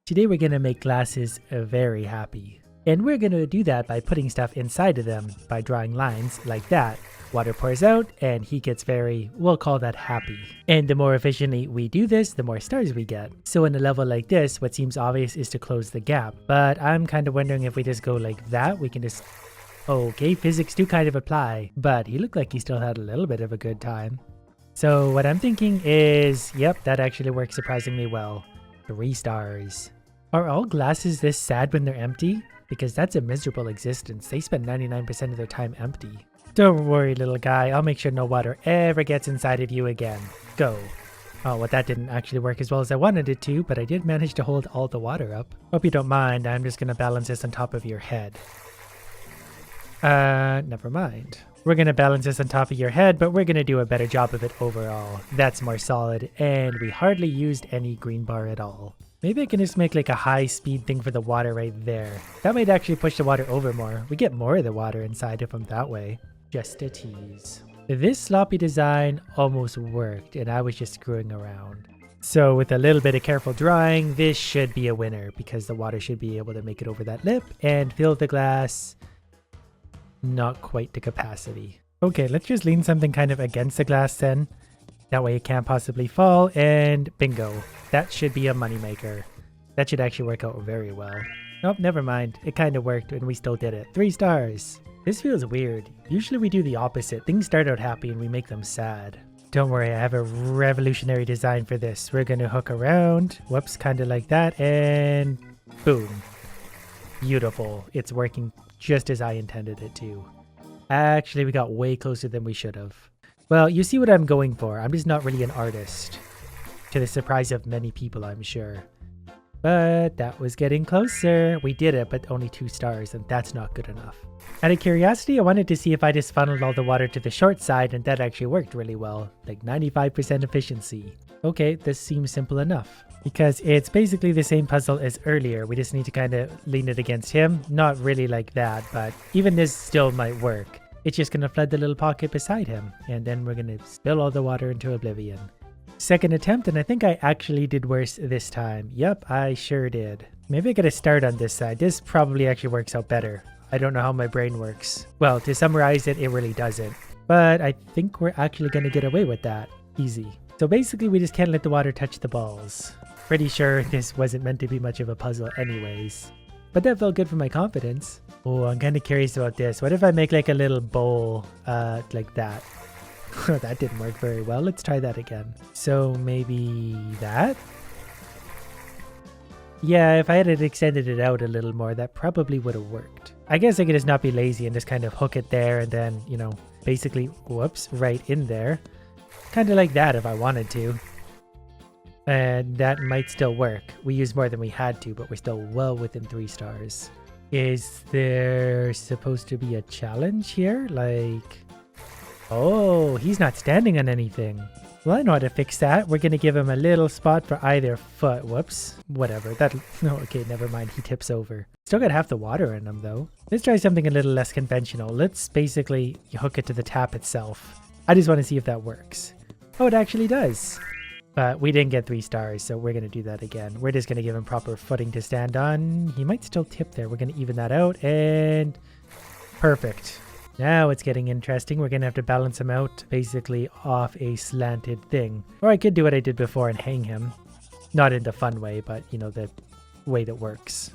Today we're gonna make glasses very happy. And we're gonna do that by putting stuff inside of them, by drawing lines like that. Water pours out and he gets very, we'll call that happy. And the more efficiently we do this, the more stars we get. So in a level like this, what seems obvious is to close the gap. But I'm kind of wondering if we just go like that, we can just... Okay, physics do kind of apply, but he looked like he still had a little bit of a good time. So what I'm thinking is, yep, that actually works surprisingly well. 3 stars. Are all glasses this sad when they're empty? Because that's a miserable existence. They spend 99% of their time empty. Don't worry, little guy. I'll make sure no water ever gets inside of you again. Go. Oh, well, that didn't actually work as well as I wanted it to, but I did manage to hold all the water up. Hope you don't mind. I'm just going to balance this on top of your head. Never mind. We're going to balance this on top of your head, but we're going to do a better job of it overall. That's more solid, and we hardly used any green bar at all. Maybe I can just make like a high speed thing for the water right there. That might actually push the water over more. We get more of the water inside of them that way. Just a tease. This sloppy design almost worked, and I was just screwing around. So with a little bit of careful drawing, this should be a winner because the water should be able to make it over that lip and fill the glass not quite to capacity. Okay, let's just lean something kind of against the glass then. That way it can't possibly fall, and bingo. That should be a moneymaker. That should actually work out very well. Nope, never mind. It kind of worked and we still did it. 3 stars. This feels weird. Usually we do the opposite. Things start out happy and we make them sad. Don't worry, I have a revolutionary design for this. We're going to hook around. Whoops, kind of like that, and boom. Beautiful. It's working just as I intended it to. Actually, we got way closer than we should have. Well, you see what I'm going for. I'm just not really an artist. To the surprise of many people, I'm sure. But that was getting closer. We did it, but only 2 stars, and that's not good enough. Out of curiosity, I wanted to see if I just funneled all the water to the short side, and that actually worked really well. Like 95% efficiency. Okay, this seems simple enough. Because it's basically the same puzzle as earlier. We just need to kind of lean it against him. Not really like that, but even this still might work. It's just going to flood the little pocket beside him, and then we're going to spill all the water into oblivion. Second attempt, and I think I actually did worse this time. Yep, I sure did. Maybe I gotta start on this side. This probably actually works out better. I don't know how my brain works. Well, to summarize it, it really doesn't. But I think we're actually going to get away with that. Easy. So basically, we just can't let the water touch the balls. Pretty sure this wasn't meant to be much of a puzzle anyways. But that felt good for my confidence. Oh, I'm kind of curious about this. What if I make like a little bowl like that? That didn't work very well. Let's try that again. So maybe that? Yeah, if I had extended it out a little more, that probably would have worked. I guess I could just not be lazy and just kind of hook it there and then, you know, basically, whoops, right in there. Kind of like that if I wanted to. And that might still work. We used more than we had to, but we're still well within 3 stars. Is there supposed to be a challenge here? Like, oh, he's not standing on anything. Well, I know how to fix that. We're going to give him a little spot for either foot. Whoops. Whatever. No, okay, never mind. He tips over. Still got half the water in him, though. Let's try something a little less conventional. Let's basically hook it to the tap itself. I just want to see if that works. Oh, it actually does. But we didn't get 3 stars, so we're going to do that again. We're just going to give him proper footing to stand on. He might still tip there. We're going to even that out, and perfect. Now it's getting interesting. We're going to have to balance him out basically off a slanted thing. Or I could do what I did before and hang him. Not in the fun way, but, you know, the way that works.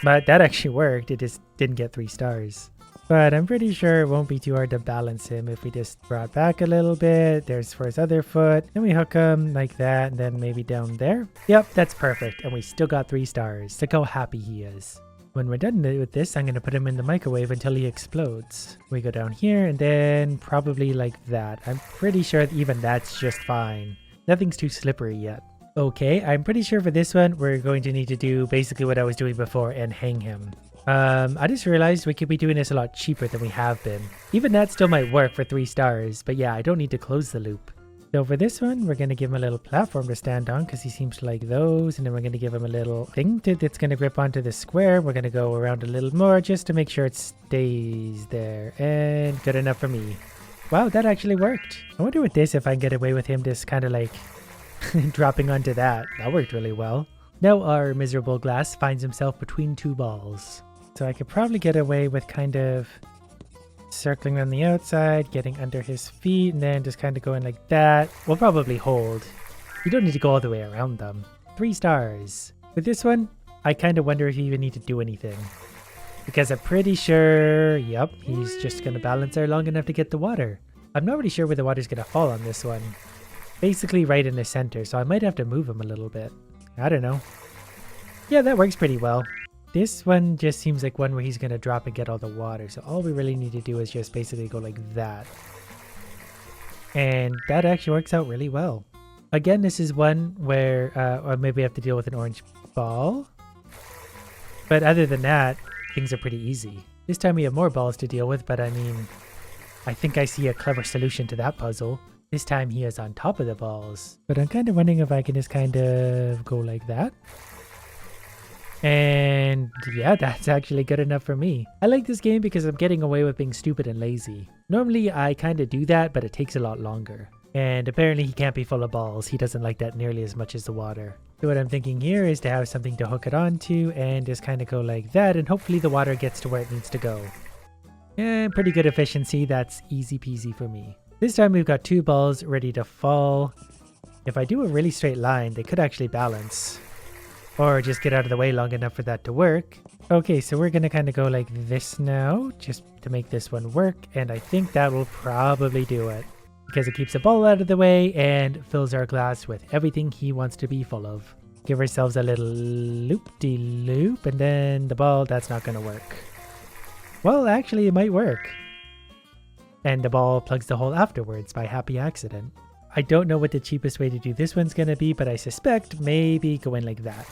But that actually worked. It just didn't get 3 stars. But I'm pretty sure it won't be too hard to balance him if we just brought back a little bit. There's for his other foot. Then we hook him like that, and then maybe down there. Yep, that's perfect. And we still got 3 stars. Look how happy he is. When we're done with this, I'm going to put him in the microwave until he explodes. We go down here, and then probably like that. I'm pretty sure even that's just fine. Nothing's too slippery yet. Okay, I'm pretty sure for this one, we're going to need to do basically what I was doing before and hang him. I just realized we could be doing this a lot cheaper than we have been. Even that still might work for 3 stars, but yeah, I don't need to close the loop. So for this one, we're going to give him a little platform to stand on because he seems to like those. And then we're going to give him a little thing that's going to grip onto the square. We're going to go around a little more just to make sure it stays there. And good enough for me. Wow, that actually worked. I wonder with this if I can get away with him just kind of like dropping onto that. That worked really well. Now our miserable glass finds himself between two balls. So I could probably get away with kind of circling on the outside, getting under his feet, and then just kind of going like that. We'll probably hold. You don't need to go all the way around them. 3 stars. With this one, I kind of wonder if you even need to do anything. Because I'm pretty sure, yep, he's just going to balance there long enough to get the water. I'm not really sure where the water's going to fall on this one. Basically right in the center, so I might have to move him a little bit. I don't know. Yeah, that works pretty well. This one just seems like one where he's going to drop and get all the water. So all we really need to do is just basically go like that. And that actually works out really well. Again, this is one where or maybe I have to deal with an orange ball. But other than that, things are pretty easy. This time we have more balls to deal with, but I mean, I think I see a clever solution to that puzzle. This time he is on top of the balls. But I'm kind of wondering if I can just kind of go like that. And yeah, that's actually good enough for me. I like this game because I'm getting away with being stupid and lazy. Normally I kind of do that, but it takes a lot longer. And apparently he can't be full of balls. He doesn't like that nearly as much as the water. So what I'm thinking here is to have something to hook it onto and just kind of go like that, and hopefully the water gets to where it needs to go. And pretty good efficiency. That's easy peasy for me. This time we've got 2 balls ready to fall. If I do a really straight line, they could actually balance. Or just get out of the way long enough for that to work. Okay, so we're going to kind of go like this now, just to make this one work. And I think that will probably do it. Because it keeps the ball out of the way and fills our glass with everything he wants to be full of. Give ourselves a little loop-de-loop, and then the ball, that's not going to work. Well, actually, it might work. And the ball plugs the hole afterwards by happy accident. I don't know what the cheapest way to do this one's going to be, but I suspect maybe going like that.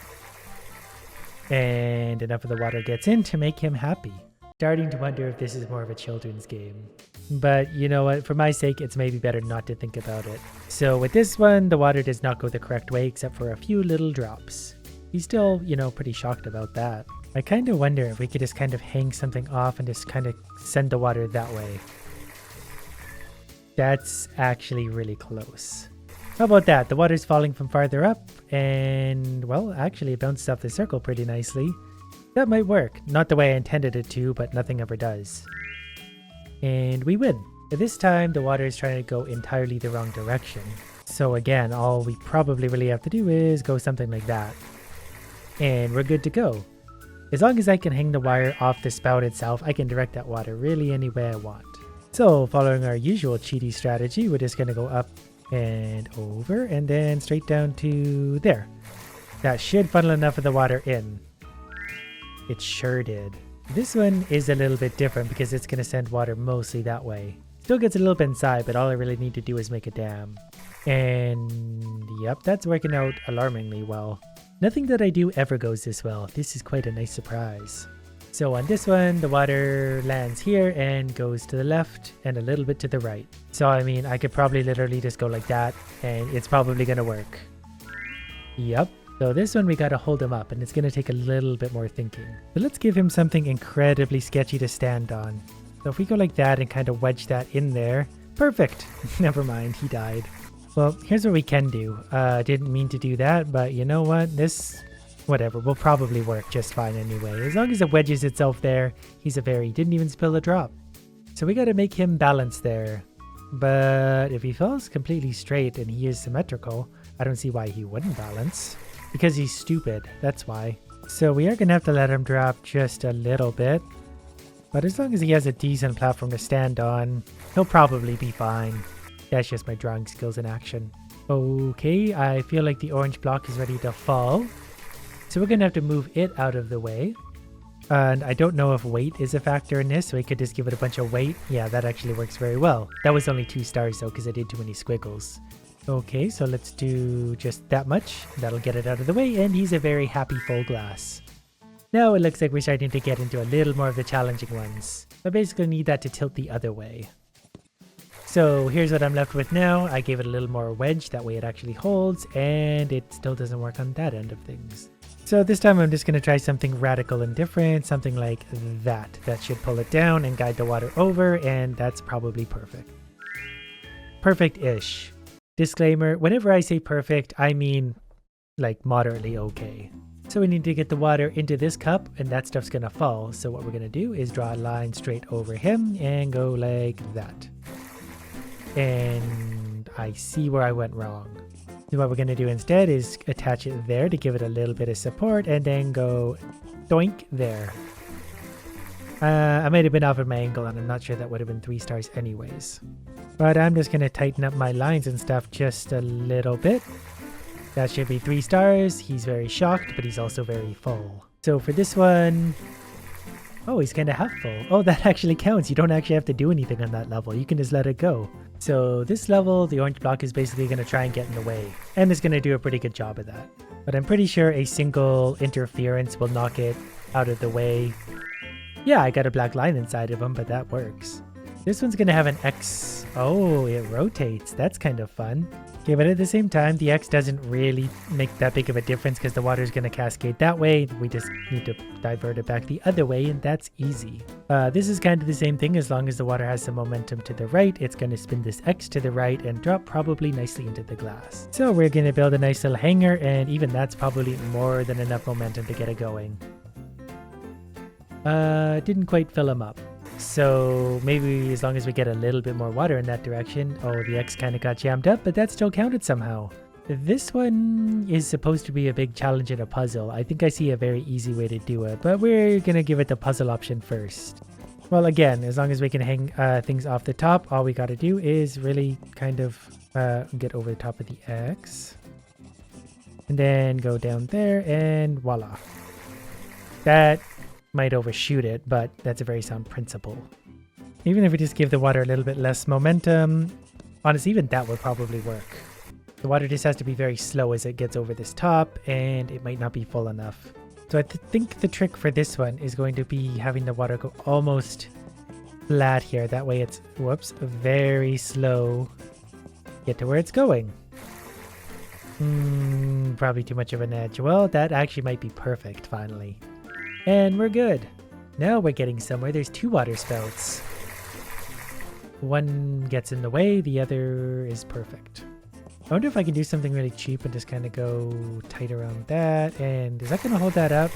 And enough of the water gets in to make him happy. Starting to wonder if this is more of a children's game. But you know what, for my sake, it's maybe better not to think about it. So with this one, the water does not go the correct way except for a few little drops. He's still, you know, pretty shocked about that. I kind of wonder if we could just kind of hang something off and just kind of send the water that way. That's actually really close. How about that? The water's falling from farther up and, well, actually it bounces off the circle pretty nicely. That might work. Not the way I intended it to, but nothing ever does. And we win. This time the water is trying to go entirely the wrong direction. So again, all we probably really have to do is go something like that. And we're good to go. As long as I can hang the wire off the spout itself, I can direct that water really any way I want. So following our usual cheaty strategy, we're just going to go up and over and then straight down to there. That should funnel enough of the water in. It sure did. This one is a little bit different because it's going to send water mostly that way. Still gets a little bit inside, but all I really need to do is make a dam. And yep, that's working out alarmingly well. Nothing that I do ever goes this well. This is quite a nice surprise. So on this one, the water lands here and goes to the left and a little bit to the right. So I mean, I could probably literally just go like that and it's probably going to work. Yep. So this one we gotta hold him up and it's gonna take a little bit more thinking. But let's give him something incredibly sketchy to stand on. So if we go like that and kind of wedge that in there, perfect. Never mind, he died. Well, here's what we can do. Didn't mean to do that, but you know what? This, whatever, will probably work just fine anyway. As long as it wedges itself there, he's a fairy. Didn't even spill a drop. So we gotta make him balance there. But if he falls completely straight and he is symmetrical, I don't see why he wouldn't balance. Because he's stupid, that's why. So we are going to have to let him drop just a little bit. But as long as he has a decent platform to stand on, he'll probably be fine. That's just my drawing skills in action. Okay, I feel like the orange block is ready to fall. So we're going to have to move it out of the way. And I don't know if weight is a factor in this, so we could just give it a bunch of weight. Yeah, that actually works very well. That was only 2 stars though, because I did too many squiggles. Okay, so let's do just that much. That'll get it out of the way, and he's a very happy full glass. Now it looks like we're starting to get into a little more of the challenging ones. I basically need that to tilt the other way. So here's what I'm left with now. I gave it a little more wedge, that way it actually holds, and it still doesn't work on that end of things. So this time I'm just going to try something radical and different, something like that. That should pull it down and guide the water over, and that's probably perfect. Perfect-ish. Disclaimer, whenever I say perfect, I mean like moderately okay. So we need to get the water into this cup and that stuff's gonna fall. So what we're gonna do is draw a line straight over him and go like that. And I see where I went wrong. So what we're gonna do instead is attach it there to give it a little bit of support and then go doink there. I might have been off at my angle and I'm not sure that would have been 3 stars anyways. But I'm just gonna tighten up my lines and stuff just a little bit. That should be 3 stars. He's very shocked, but he's also very full. So for this one, oh, he's kind of half full. Oh, that actually counts. You don't actually have to do anything on that level. You can just let it go. So this level, the orange block is basically going to try and get in the way. And it's going to do a pretty good job of that. But I'm pretty sure a single interference will knock it out of the way. Yeah, I got a black line inside of him, but that works. This one's going to have an X. Oh, it rotates. That's kind of fun. Okay, but at the same time, the X doesn't really make that big of a difference because the water is going to cascade that way. We just need to divert it back the other way, and that's easy. This is kind of the same thing. As long as the water has some momentum to the right, it's going to spin this X to the right and drop probably nicely into the glass. So we're going to build a nice little hanger, and even that's probably more than enough momentum to get it going. Didn't quite fill him up. So maybe as long as we get a little bit more water in that direction. Oh, the X kind of got jammed up, but that still counted somehow. This one is supposed to be a big challenge in a puzzle. I think I see a very easy way to do it, but we're going to give it the puzzle option first. Well, again, as long as we can hang things off the top, all we got to do is really kind of get over the top of the X. And then go down there and voila. That might overshoot it, but that's a very sound principle. Even if we just give the water a little bit less momentum, honestly, even that would probably work. The water just has to be very slow as it gets over this top, and it might not be full enough. So I think the trick for this one is going to be having the water go almost flat here. That way it's, whoops, very slow. Get to where it's going. Probably too much of an edge. Well, that actually might be perfect, finally. And we're good. Now we're getting somewhere. There's 2 water spouts. One gets in the way, the other is perfect. I wonder if I can do something really cheap and just kind of go tight around that. And is that going to hold that up?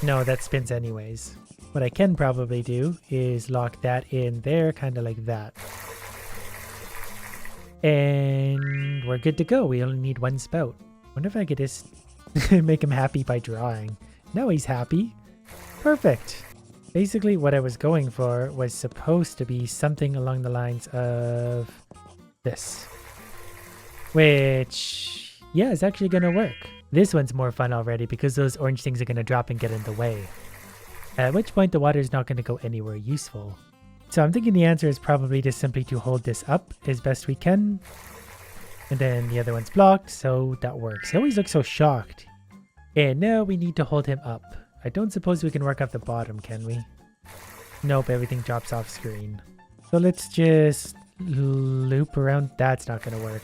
No, that spins anyways. What I can probably do is lock that in there, kind of like that. And we're good to go. We only need 1 spout. Wonder if I could just make him happy by drawing. Now he's happy. Perfect. Basically what I was going for was supposed to be something along the lines of this. Which, yeah, is actually going to work. This one's more fun already because those orange things are going to drop and get in the way. At which point the water is not going to go anywhere useful. So I'm thinking the answer is probably just simply to hold this up as best we can. And then the other one's blocked, so that works. He always looks so shocked. And now we need to hold him up. I don't suppose we can work off the bottom, can we? Nope, everything drops off screen. So let's just loop around. That's not going to work.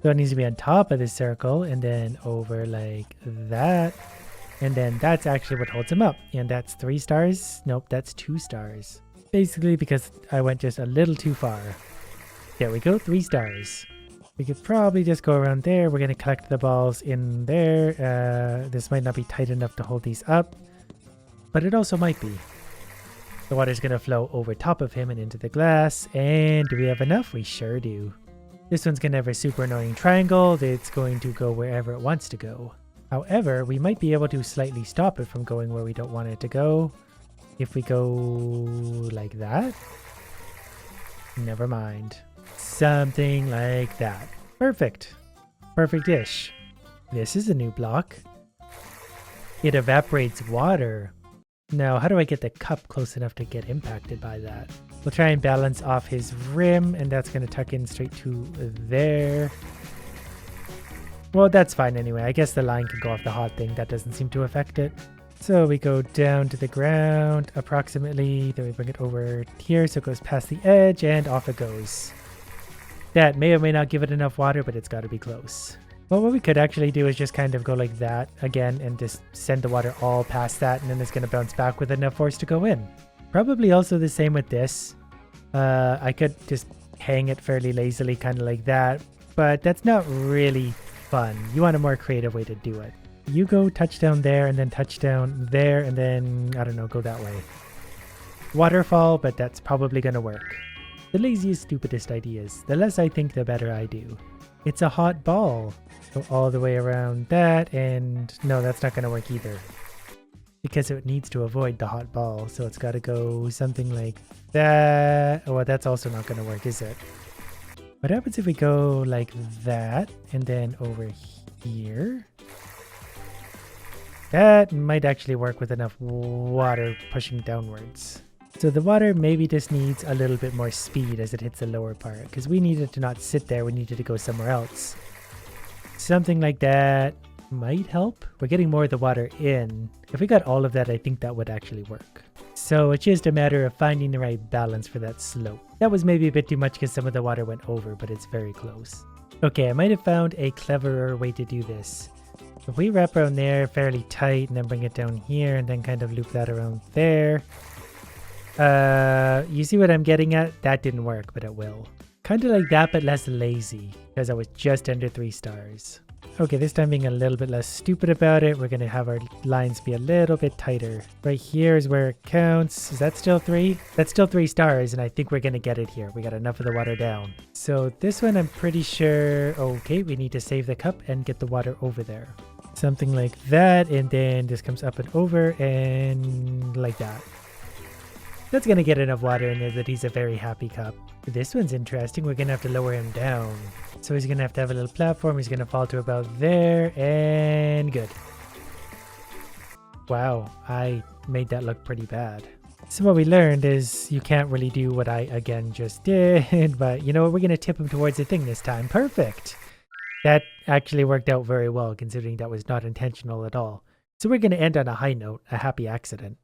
So it needs to be on top of this circle and then over like that. And then that's actually what holds him up. And that's 3 stars. Nope, that's 2 stars. Basically because I went just a little too far. There we go, 3 stars. We could probably just go around there. We're going to collect the balls in there. This might not be tight enough to hold these up, but it also might be. The water's going to flow over top of him and into the glass. And do we have enough? We sure do. This one's going to have a super annoying triangle. It's going to go wherever it wants to go. However, we might be able to slightly stop it from going where we don't want it to go. If we go like that. Never mind. Something like that. Perfect. Perfect-ish. This is a new block. It evaporates water. Now, how do I get the cup close enough to get impacted by that? We'll try and balance off his rim, and that's going to tuck in straight to there. Well, that's fine anyway. I guess the line can go off the hot thing. That doesn't seem to affect it. So we go down to the ground approximately. Then we bring it over here so it goes past the edge, and off it goes. That may or may not give it enough water, but it's got to be close. Well, what we could actually do is just kind of go like that again and just send the water all past that, and then it's going to bounce back with enough force to go in. Probably also the same with this. I could just hang it fairly lazily, kind of like that, but that's not really fun. You want a more creative way to do it. You go touchdown there and then touchdown there and then, I don't know, go that way. Waterfall, but that's probably gonna work. The laziest, stupidest ideas. The less I think, the better I do. It's a hot ball. Go all the way around that, and no, that's not gonna work either. Because it needs to avoid the hot ball, so it's gotta go something like that. Oh, that's also not gonna work, is it? What happens if we go like that, and then over here? That might actually work with enough water pushing downwards. So the water maybe just needs a little bit more speed as it hits the lower part, because we needed to not sit there, we needed to go somewhere else. Something like that might help. We're getting more of the water in. If we got all of that, I think that would actually work. So it's just a matter of finding the right balance for that slope. That was maybe a bit too much because some of the water went over, but it's very close. Okay, I might have found a cleverer way to do this. If we wrap around there fairly tight and then bring it down here and then kind of loop that around there. You see what I'm getting at? That didn't work, but it will. Kind of like that, but less lazy, because I was just under 3 stars. Okay, this time being a little bit less stupid about it, we're going to have our lines be a little bit tighter. Right here is where it counts. Is that still 3? That's still 3 stars, and I think we're going to get it here. We got enough of the water down. So this one I'm pretty sure... Okay, we need to save the cup and get the water over there. Something like that, and then this comes up and over, and like that. That's going to get enough water in there that he's a very happy cup. This one's interesting. We're going to have to lower him down. So he's going to have a little platform. He's going to fall to about there, and good. Wow, I made that look pretty bad. So what we learned is you can't really do what I, again, just did. But you know what? We're going to tip him towards the thing this time. Perfect. That actually worked out very well, considering that was not intentional at all. So we're going to end on a high note, a happy accident.